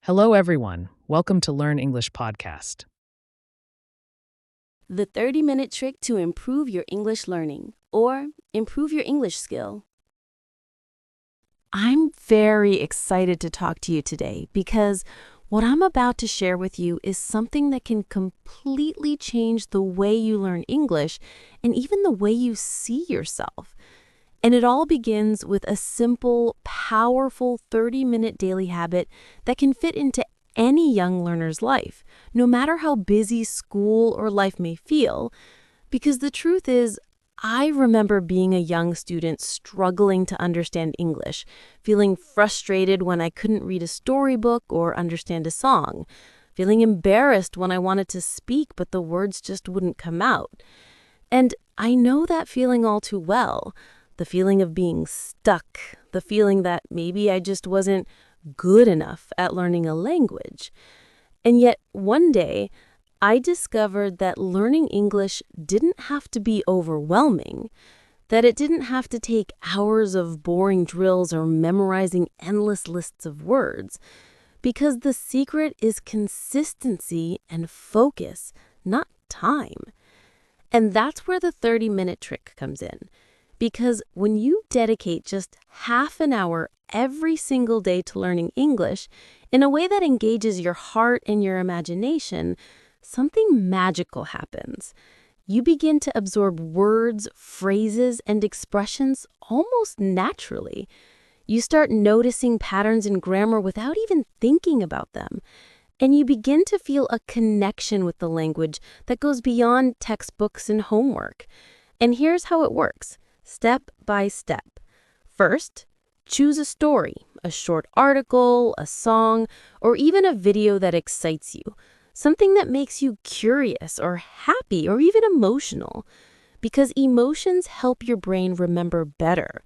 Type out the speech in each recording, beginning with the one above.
Hello, everyone. Welcome to Learn English podcast. The 30-minute trick to improve your English learning or improve your English skill. I'm very excited to talk to you today because what I'm about to share with you is something that can completely change the way you learn English and even the way you see yourself. And it all begins with a simple, powerful 30-minute daily habit that can fit into any young learner's life, no matter how busy school or life may feel. Because the truth is, I remember being a young student struggling to understand English, feeling frustrated when I couldn't read a storybook or understand a song, feeling embarrassed when I wanted to speak but the words just wouldn't come out. And I know that feeling all too well. The feeling of being stuck, the feeling that maybe I just wasn't good enough at learning a language. And yet, one day, I discovered that learning English didn't have to be overwhelming, that it didn't have to take hours of boring drills or memorizing endless lists of words, because the secret is consistency and focus, not time. And that's where the 30-minute trick comes in. Because when you dedicate just half an hour every single day to learning English in a way that engages your heart and your imagination, something magical happens. You begin to absorb words, phrases, and expressions almost naturally. You start noticing patterns in grammar without even thinking about them. And you begin to feel a connection with the language that goes beyond textbooks and homework. And here's how it works. Step by step. First, choose a story, a short article, a song, or even a video that excites you. Something that makes you curious or happy or even emotional. Because emotions help your brain remember better.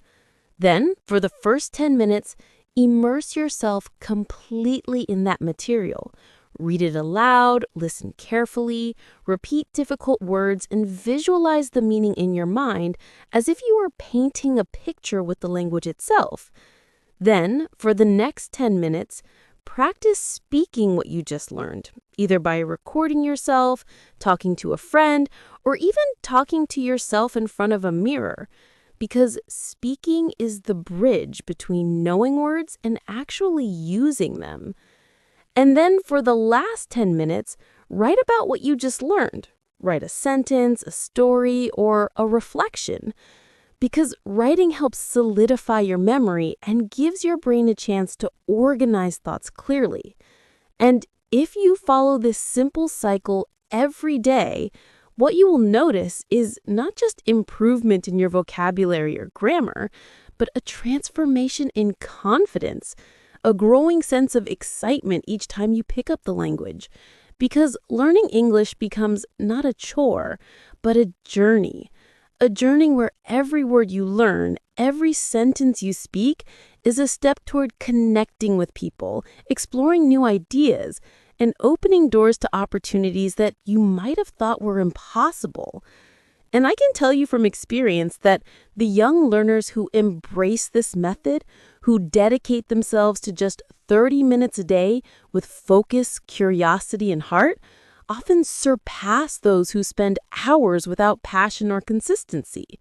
Then, for the first 10 minutes, immerse yourself completely in that material. Read it aloud, listen carefully, repeat difficult words, and visualize the meaning in your mind as if you were painting a picture with the language itself. Then, for the next 10 minutes, practice speaking what you just learned, either by recording yourself, talking to a friend, or even talking to yourself in front of a mirror. Because speaking is the bridge between knowing words and actually using them. And then for the last 10 minutes, write about what you just learned. Write a sentence, a story, or a reflection. Because writing helps solidify your memory and gives your brain a chance to organize thoughts clearly. And if you follow this simple cycle every day, what you will notice is not just improvement in your vocabulary or grammar, but a transformation in confidence, a growing sense of excitement each time you pick up the language. Because learning English becomes not a chore, but a journey. A journey where every word you learn, every sentence you speak, is a step toward connecting with people, exploring new ideas, and opening doors to opportunities that you might have thought were impossible. And I can tell you from experience that the young learners who embrace this method, who dedicate themselves to just 30 minutes a day with focus, curiosity, and heart, often surpass those who spend hours without passion or consistency.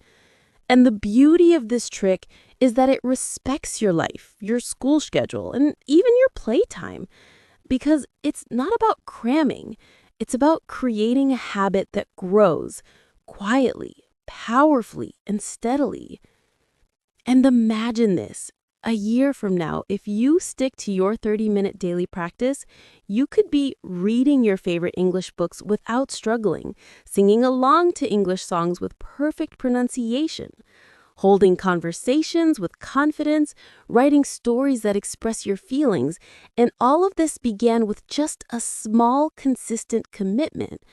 And the beauty of this trick is that it respects your life, your school schedule, and even your playtime. Because it's not about cramming. It's about creating a habit that grows quietly, powerfully, and steadily. And imagine this. A year from now, if you stick to your 30-minute daily practice, you could be reading your favorite English books without struggling, singing along to English songs with perfect pronunciation, holding conversations with confidence, writing stories that express your feelings, and all of this began with just a small, consistent commitment.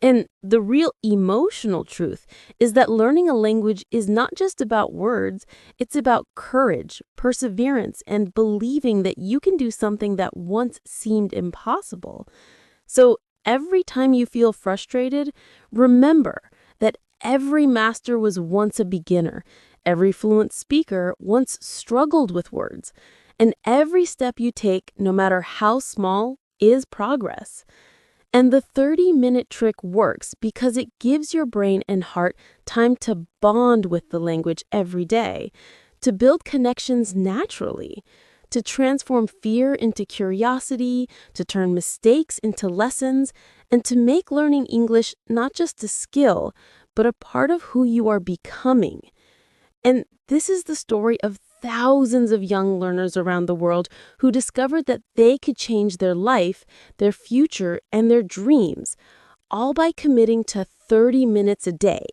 And the real emotional truth is that learning a language is not just about words, it's about courage, perseverance, and believing that you can do something that once seemed impossible. So every time you feel frustrated, remember that every master was once a beginner. Every fluent speaker once struggled with words. And every step you take, no matter how small, is progress. And the 30-minute trick works because it gives your brain and heart time to bond with the language every day, to build connections naturally, to transform fear into curiosity, to turn mistakes into lessons, and to make learning English not just a skill, but a part of who you are becoming. And this is the story of thousands of young learners around the world who discovered that they could change their life, their future, and their dreams, all by committing to 30 minutes a day.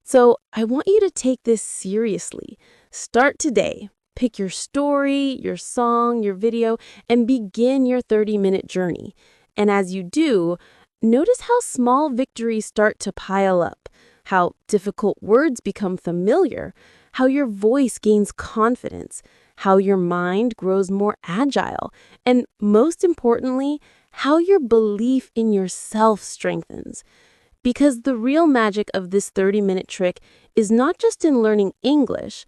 So I want you to take this seriously. Start today. Pick your story, your song, your video, and begin your 30-minute journey. And as you do, notice how small victories start to pile up, how difficult words become familiar, how your voice gains confidence, how your mind grows more agile, and most importantly, how your belief in yourself strengthens. Because the real magic of this 30-minute trick is not just in learning English,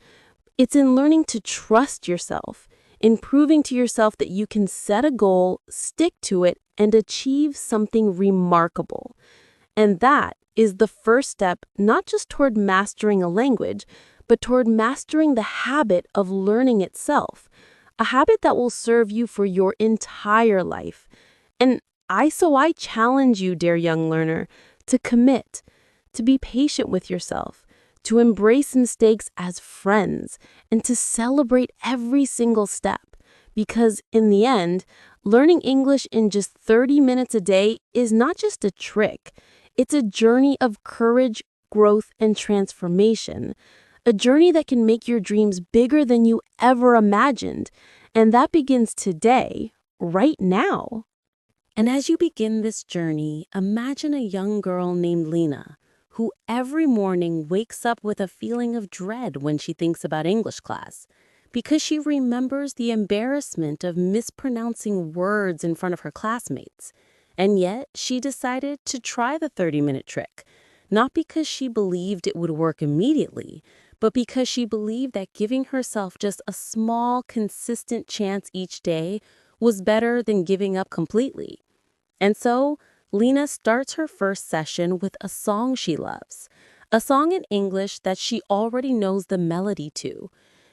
it's in learning to trust yourself, in proving to yourself that you can set a goal, stick to it, and achieve something remarkable. And that is the first step not just toward mastering a language, but toward mastering the habit of learning itself, a habit that will serve you for your entire life. And I challenge you, dear young learner, to commit, to be patient with yourself, to embrace mistakes as friends, and to celebrate every single step. Because in the end, learning English in just 30 minutes a day is not just a trick. It's a journey of courage, growth, and transformation. A journey that can make your dreams bigger than you ever imagined. And that begins today, right now. And as you begin this journey, imagine a young girl named Lena, who every morning wakes up with a feeling of dread when she thinks about English class, because she remembers the embarrassment of mispronouncing words in front of her classmates. And yet, she decided to try the 30-minute trick, not because she believed it would work immediately, but because she believed that giving herself just a small, consistent chance each day was better than giving up completely. And so, Lena starts her first session with a song she loves, a song in English that she already knows the melody to.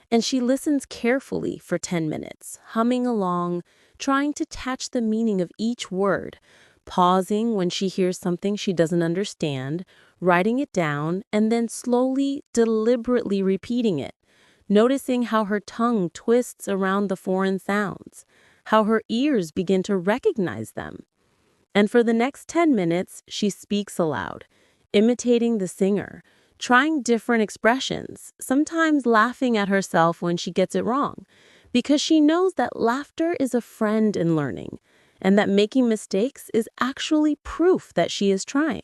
And she listens carefully for 10 minutes, humming along, trying to catch the meaning of each word, pausing when she hears something she doesn't understand, writing it down, and then slowly, deliberately repeating it, noticing how her tongue twists around the foreign sounds, how her ears begin to recognize them. And for the next 10 minutes, she speaks aloud, imitating the singer, trying different expressions, sometimes laughing at herself when she gets it wrong, because she knows that laughter is a friend in learning, and that making mistakes is actually proof that she is trying.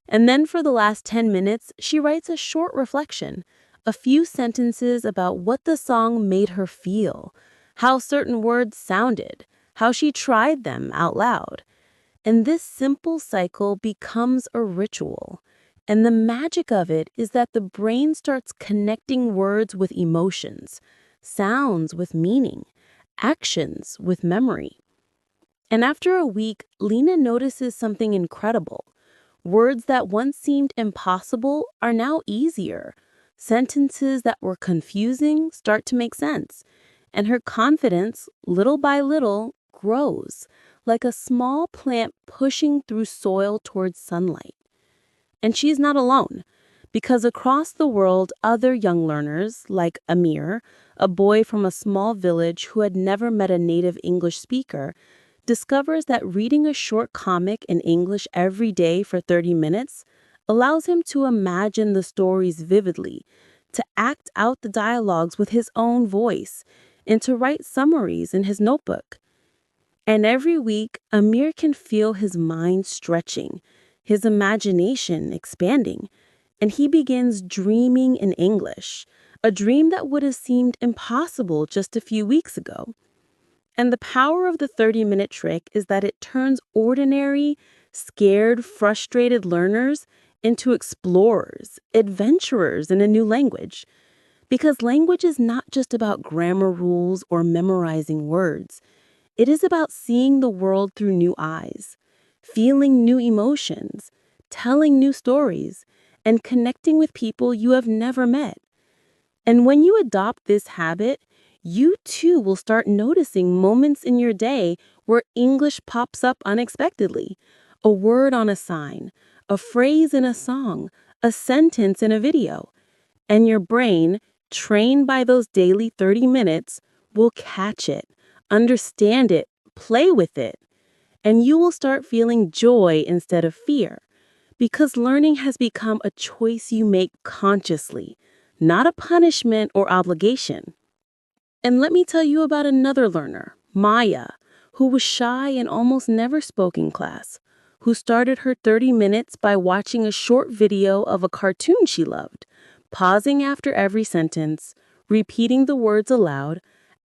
And then for the last 10 minutes, she writes a short reflection, a few sentences about what the song made her feel, how certain words sounded, how she tried them out loud. And this simple cycle becomes a ritual. And the magic of it is that the brain starts connecting words with emotions, sounds with meaning, actions with memory. And after a week, Lena notices something incredible. Words that once seemed impossible are now easier. Sentences that were confusing start to make sense. And her confidence, little by little, grows, like a small plant pushing through soil towards sunlight. And she's not alone, because across the world, other young learners, like Amir, a boy from a small village who had never met a native English speaker, discovers that reading a short comic in English every day for 30 minutes allows him to imagine the stories vividly, to act out the dialogues with his own voice, and to write summaries in his notebook. And every week, Amir can feel his mind stretching, his imagination expanding, and he begins dreaming in English, a dream that would have seemed impossible just a few weeks ago. And the power of the 30-minute trick is that it turns ordinary, scared, frustrated learners into explorers, adventurers in a new language. Because language is not just about grammar rules or memorizing words. It is about seeing the world through new eyes, feeling new emotions, telling new stories, and connecting with people you have never met. And when you adopt this habit, you too will start noticing moments in your day where English pops up unexpectedly. A word on a sign, a phrase in a song, a sentence in a video. And your brain, trained by those daily 30 minutes, will catch it, understand it, play with it. And you will start feeling joy instead of fear. Because learning has become a choice you make consciously, not a punishment or obligation. And let me tell you about another learner, Maya, who was shy and almost never spoke in class, who started her 30 minutes by watching a short video of a cartoon she loved, pausing after every sentence, repeating the words aloud,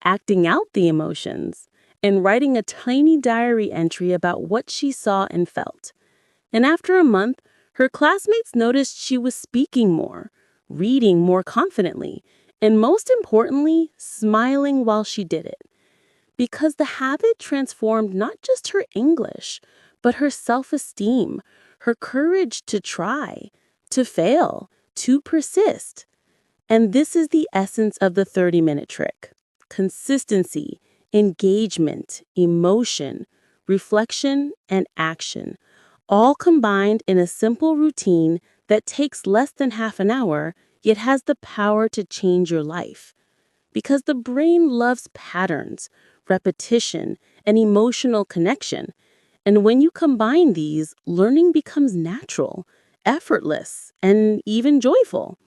acting out the emotions, and writing a tiny diary entry about what she saw and felt. And after a month, her classmates noticed she was speaking more, reading more confidently, and most importantly, smiling while she did it. Because the habit transformed not just her English, but her self-esteem, her courage to try, to fail, to persist. And this is the essence of the 30-minute trick. Consistency, engagement, emotion, reflection, and action, all combined in a simple routine that takes less than half an hour, yet has the power to change your life. Because the brain loves patterns, repetition, and emotional connection. And when you combine these, learning becomes natural, effortless, and even joyful.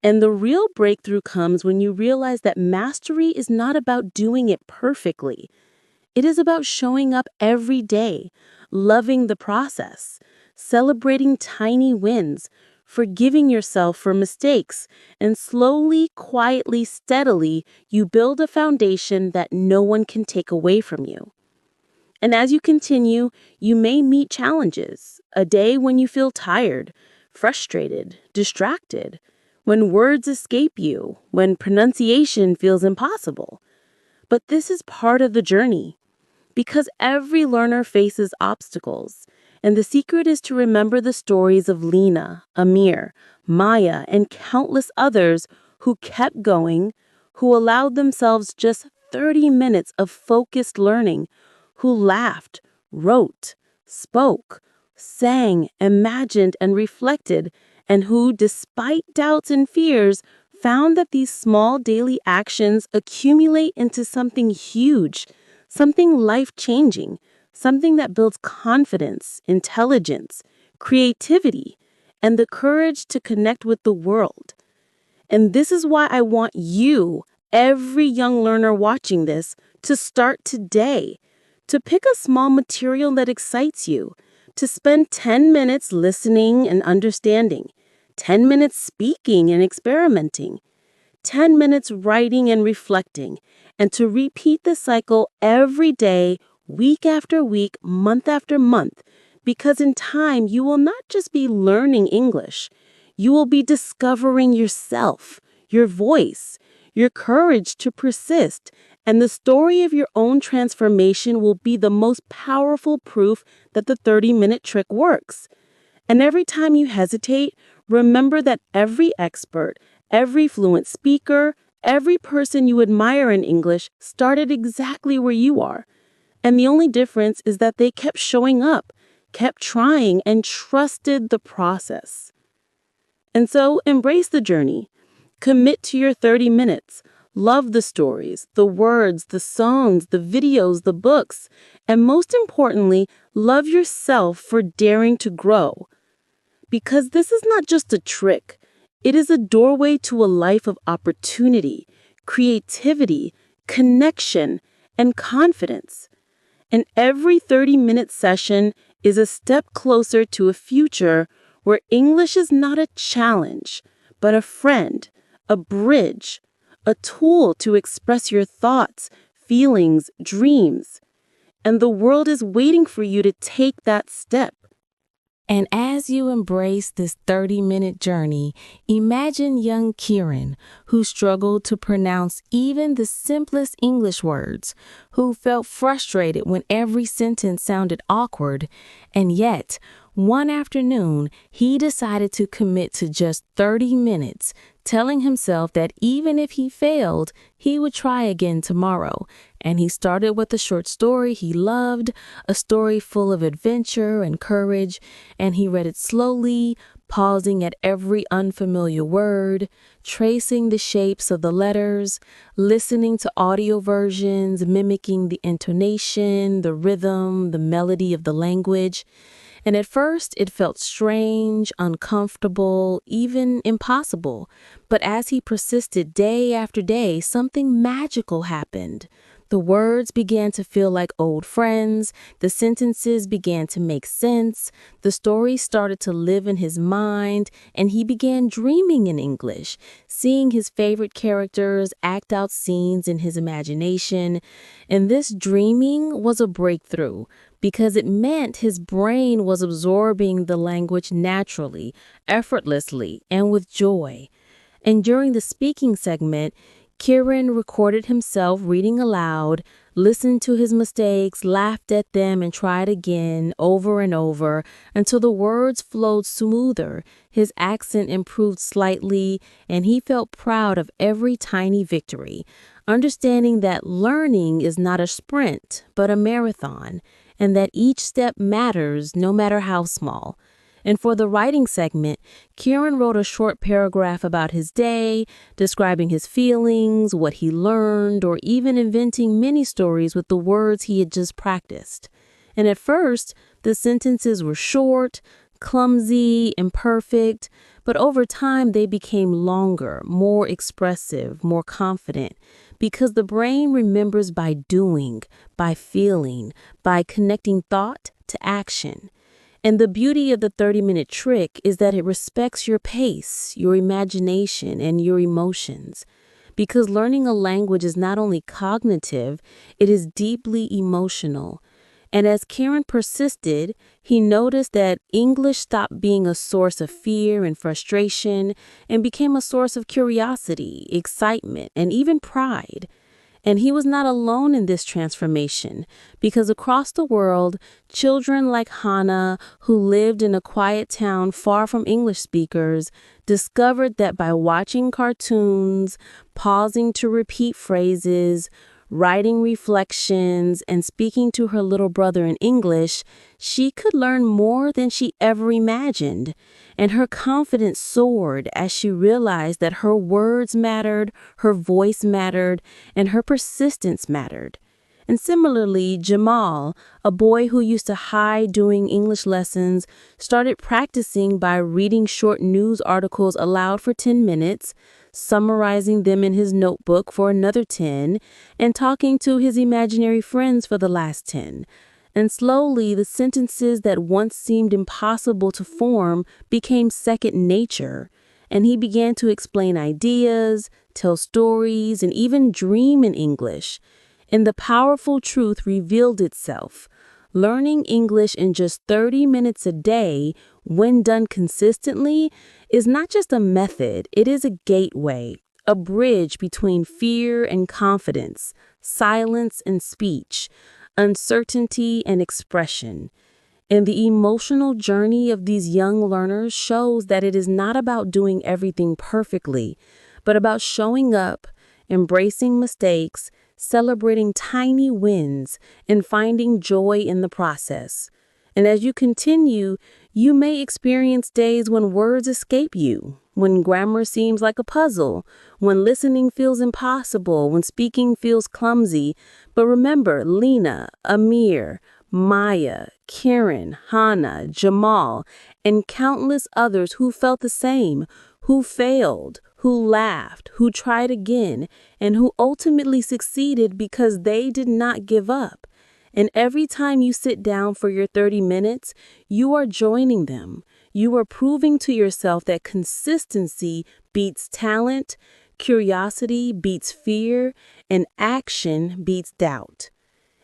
And the real breakthrough comes when you realize that mastery is not about doing it perfectly. It is about showing up every day, loving the process, celebrating tiny wins, forgiving yourself for mistakes, and slowly, quietly, steadily, you build a foundation that no one can take away from you. And as you continue, you may meet challenges, a day when you feel tired, frustrated, distracted, when words escape you, when pronunciation feels impossible. But this is part of the journey. Because every learner faces obstacles, and the secret is to remember the stories of Lena, Amir, Maya, and countless others who kept going, who allowed themselves just 30 minutes of focused learning, who laughed, wrote, spoke, sang, imagined, and reflected, and who, despite doubts and fears, found that these small daily actions accumulate into something huge, something life-changing, something that builds confidence, intelligence, creativity, and the courage to connect with the world. And this is why I want you, every young learner watching this, to start today, to pick a small material that excites you, to spend 10 minutes listening and understanding, 10 minutes speaking and experimenting, 10 minutes writing and reflecting, and to repeat the cycle every day, week after week, month after month, because in time you will not just be learning English, you will be discovering yourself, your voice, your courage to persist, and the story of your own transformation will be the most powerful proof that the 30-minute trick works. And every time you hesitate, remember that every expert, every fluent speaker, every person you admire in English started exactly where you are. And the only difference is that they kept showing up, kept trying, and trusted the process. And so embrace the journey. Commit to your 30 minutes. Love the stories, the words, the songs, the videos, the books, and most importantly, love yourself for daring to grow. Because this is not just a trick. It is a doorway to a life of opportunity, creativity, connection, and confidence. And every 30-minute session is a step closer to a future where English is not a challenge, but a friend, a bridge, a tool to express your thoughts, feelings, dreams. And the world is waiting for you to take that step. And as you embrace this 30-minute journey, imagine young Kieran, who struggled to pronounce even the simplest English words, who felt frustrated when every sentence sounded awkward, and yet, one afternoon, he decided to commit to just 30 minutes, telling himself that even if he failed, he would try again tomorrow. And he started with a short story he loved, a story full of adventure and courage, and he read it slowly, pausing at every unfamiliar word, tracing the shapes of the letters, listening to audio versions, mimicking the intonation, the rhythm, the melody of the language. And at first, it felt strange, uncomfortable, even impossible. But as he persisted day after day, something magical happened. The words began to feel like old friends, the sentences began to make sense, the story started to live in his mind, and he began dreaming in English, seeing his favorite characters act out scenes in his imagination. And this dreaming was a breakthrough, because it meant his brain was absorbing the language naturally, effortlessly, and with joy. And during the speaking segment, Kieran recorded himself reading aloud, listened to his mistakes, laughed at them, and tried again over and over until the words flowed smoother, his accent improved slightly, and he felt proud of every tiny victory, understanding that learning is not a sprint, but a marathon, and that each step matters no matter how small. And for the writing segment, Kieran wrote a short paragraph about his day, describing his feelings, what he learned, or even inventing mini stories with the words he had just practiced. And at first, the sentences were short, clumsy, imperfect, but over time they became longer, more expressive, more confident, because the brain remembers by doing, by feeling, by connecting thought to action. And the beauty of the 30-minute trick is that it respects your pace, your imagination, and your emotions. Because learning a language is not only cognitive, it is deeply emotional. And as Kieran persisted, he noticed that English stopped being a source of fear and frustration and became a source of curiosity, excitement, and even pride. And he was not alone in this transformation, because across the world, children like Hannah, who lived in a quiet town far from English speakers, discovered that by watching cartoons, pausing to repeat phrases, writing reflections, and speaking to her little brother in English, she could learn more than she ever imagined. And her confidence soared as she realized that her words mattered, her voice mattered, and her persistence mattered. And similarly, Jamal, a boy who used to hide during English lessons, started practicing by reading short news articles aloud for 10 minutes, summarizing them in his notebook for another 10, and talking to his imaginary friends for the last 10. And slowly, the sentences that once seemed impossible to form became second nature, and he began to explain ideas, tell stories, and even dream in English. And the powerful truth revealed itself. Learning English in just 30 minutes a day, when done consistently, is not just a method, it is a gateway, a bridge between fear and confidence, silence and speech, uncertainty and expression. And the emotional journey of these young learners shows that it is not about doing everything perfectly, but about showing up, embracing mistakes, celebrating tiny wins, and finding joy in the process. And as you continue, you may experience days when words escape you, when grammar seems like a puzzle, when listening feels impossible, when speaking feels clumsy. But remember, Lena, Amir, Maya, Kieran, Hannah, Jamal, and countless others who felt the same, who failed, who laughed, who tried again, and who ultimately succeeded because they did not give up. And every time you sit down for your 30 minutes, you are joining them. You are proving to yourself that consistency beats talent, curiosity beats fear, and action beats doubt.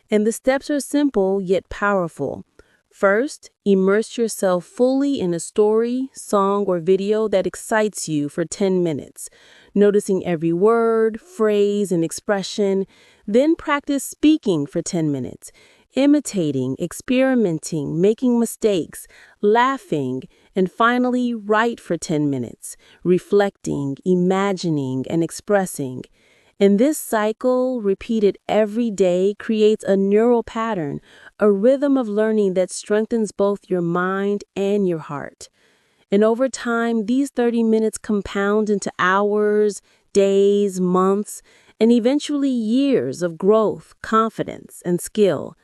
And the steps are simple yet powerful. First, immerse yourself fully in a story, song, or video that excites you for 10 minutes, noticing every word, phrase, and expression. Then practice speaking for 10 minutes, imitating, experimenting, making mistakes, laughing, and finally write for 10 minutes, reflecting, imagining, and expressing. And this cycle, repeated every day, creates a neural pattern, a rhythm of learning that strengthens both your mind and your heart. And over time, these 30 minutes compound into hours, days, months, and eventually years of growth, confidence, and skill.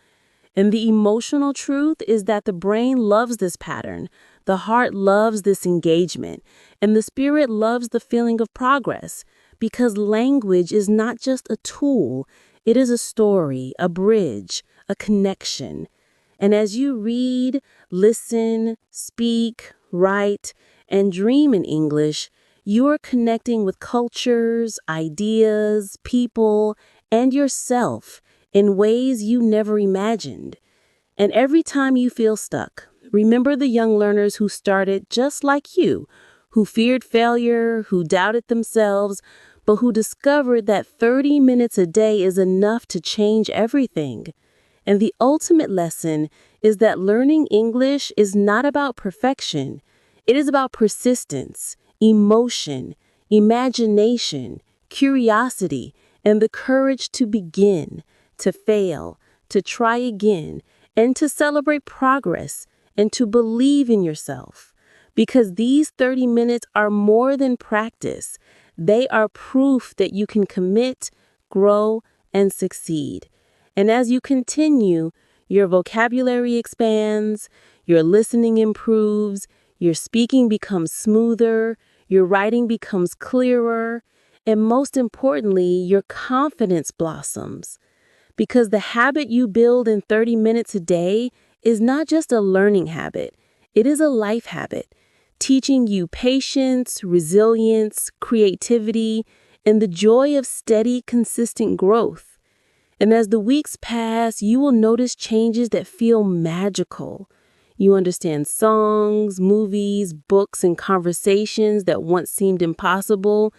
And the emotional truth is that the brain loves this pattern, the heart loves this engagement, and the spirit loves the feeling of progress, because language is not just a tool, it is a story, a bridge, a connection. And as you read, listen, speak, write, and dream in English, you are connecting with cultures, ideas, people, and yourself in ways you never imagined. And every time you feel stuck, remember the young learners who started just like you, who feared failure, who doubted themselves, but who discovered that 30 minutes a day is enough to change everything. And the ultimate lesson is that learning English is not about perfection. It is about persistence, emotion, imagination, curiosity, and the courage to begin, to fail, to try again, and to celebrate progress, and to believe in yourself. Because these 30 minutes are more than practice. They are proof that you can commit, grow, and succeed. And as you continue, your vocabulary expands, your listening improves, your speaking becomes smoother, your writing becomes clearer, and most importantly, your confidence blossoms. Because the habit you build in 30 minutes a day is not just a learning habit, it is a life habit, teaching you patience, resilience, creativity, and the joy of steady, consistent growth. And as the weeks pass, you will notice changes that feel magical. You understand songs, movies, books, and conversations that once seemed impossible.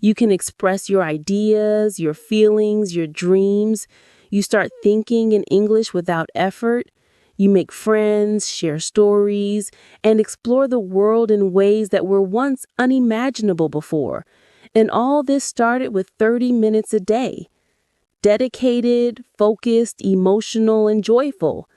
You can express your ideas, your feelings, your dreams. You start thinking in English without effort. You make friends, share stories, and explore the world in ways that were once unimaginable before. And all this started with 30 minutes a day. Dedicated, focused, emotional, and joyful.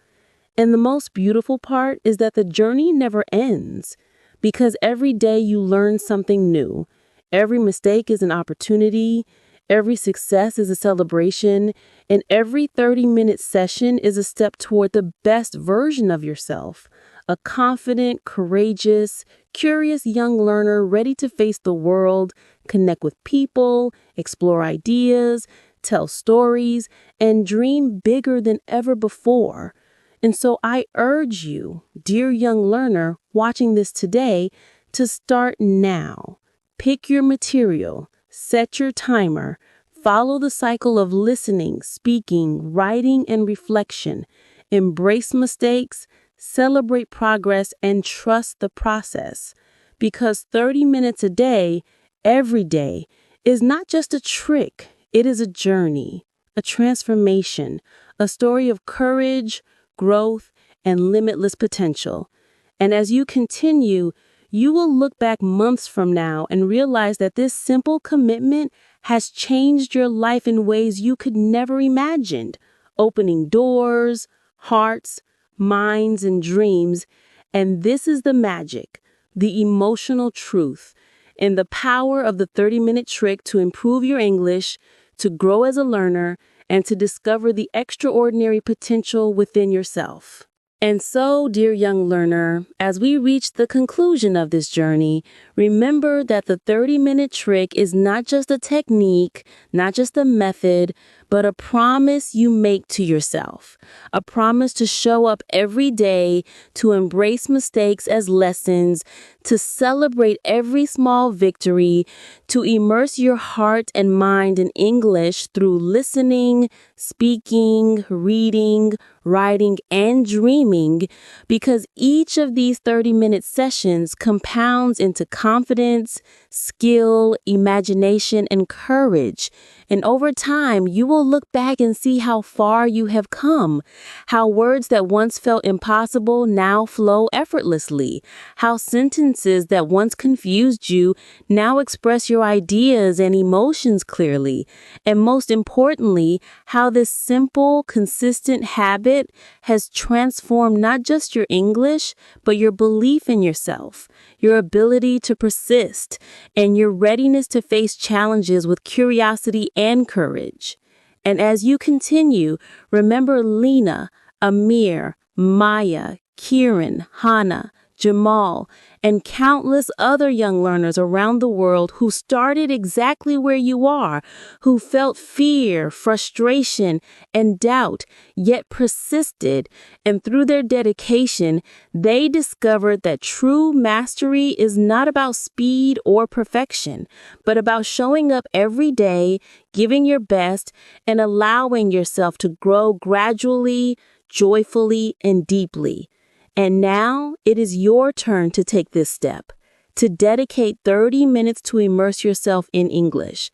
And the most beautiful part is that the journey never ends, because every day you learn something new. Every mistake is an opportunity, every success is a celebration, and every 30-minute session is a step toward the best version of yourself, a confident, courageous, curious young learner ready to face the world, connect with people, explore ideas, tell stories, and dream bigger than ever before. And so I urge you, dear young learner watching this today, to start now. Pick your material, set your timer, follow the cycle of listening, speaking, writing, and reflection. Embrace mistakes, celebrate progress, and trust the process. Because 30 minutes a day, every day, is not just a trick. It is a journey, a transformation, a story of courage, growth, and limitless potential. And as you continue, you will look back months from now and realize that this simple commitment has changed your life in ways you could never imagine, opening doors, hearts, minds, and dreams. And this is the magic, the emotional truth, and the power of the 30-minute trick to improve your English, to grow as a learner, and to discover the extraordinary potential within yourself. And so, dear young learner, as we reach the conclusion of this journey, remember that the 30-minute trick is not just a technique, not just a method, but a promise you make to yourself. A promise to show up every day, to embrace mistakes as lessons, to celebrate every small victory, to immerse your heart and mind in English through listening, speaking, reading, writing, and dreaming, because each of these 30-minute sessions compounds into confidence, skill, imagination, and courage. And over time, you will look back and see how far you have come, how words that once felt impossible now flow effortlessly, how sentences that once confused you now express your ideas and emotions clearly, and most importantly, how this simple, consistent habit has transformed not just your English, but your belief in yourself, your ability to persist, and your readiness to face challenges with curiosity and courage. And as you continue, remember Lena, Amir, Maya, Kieran, Hannah, Jamal, and countless other young learners around the world who started exactly where you are, who felt fear, frustration, and doubt, yet persisted, and through their dedication, they discovered that true mastery is not about speed or perfection, but about showing up every day, giving your best, and allowing yourself to grow gradually, joyfully, and deeply. And now it is your turn to take this step, to dedicate 30 minutes to immerse yourself in English,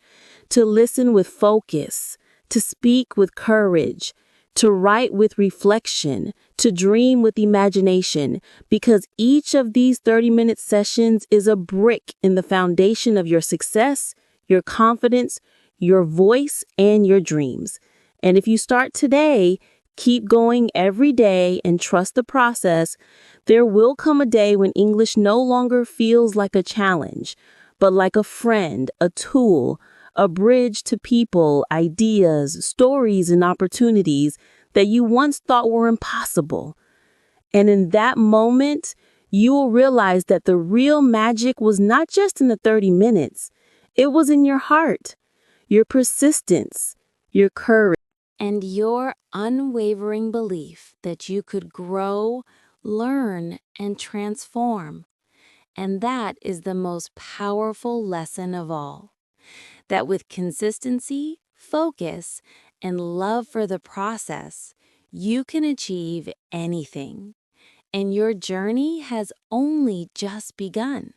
to listen with focus, to speak with courage, to write with reflection, to dream with imagination, because each of these 30-minute sessions is a brick in the foundation of your success, your confidence, your voice, and your dreams. And if you start today, keep going every day and trust the process, there will come a day when English no longer feels like a challenge, but like a friend, a tool, a bridge to people, ideas, stories, and opportunities that you once thought were impossible. And in that moment, you will realize that the real magic was not just in the 30 minutes. It was in your heart, your persistence, your courage, and your unwavering belief that you could grow, learn, and transform. And that is the most powerful lesson of all. That with consistency, focus, and love for the process, you can achieve anything. And your journey has only just begun.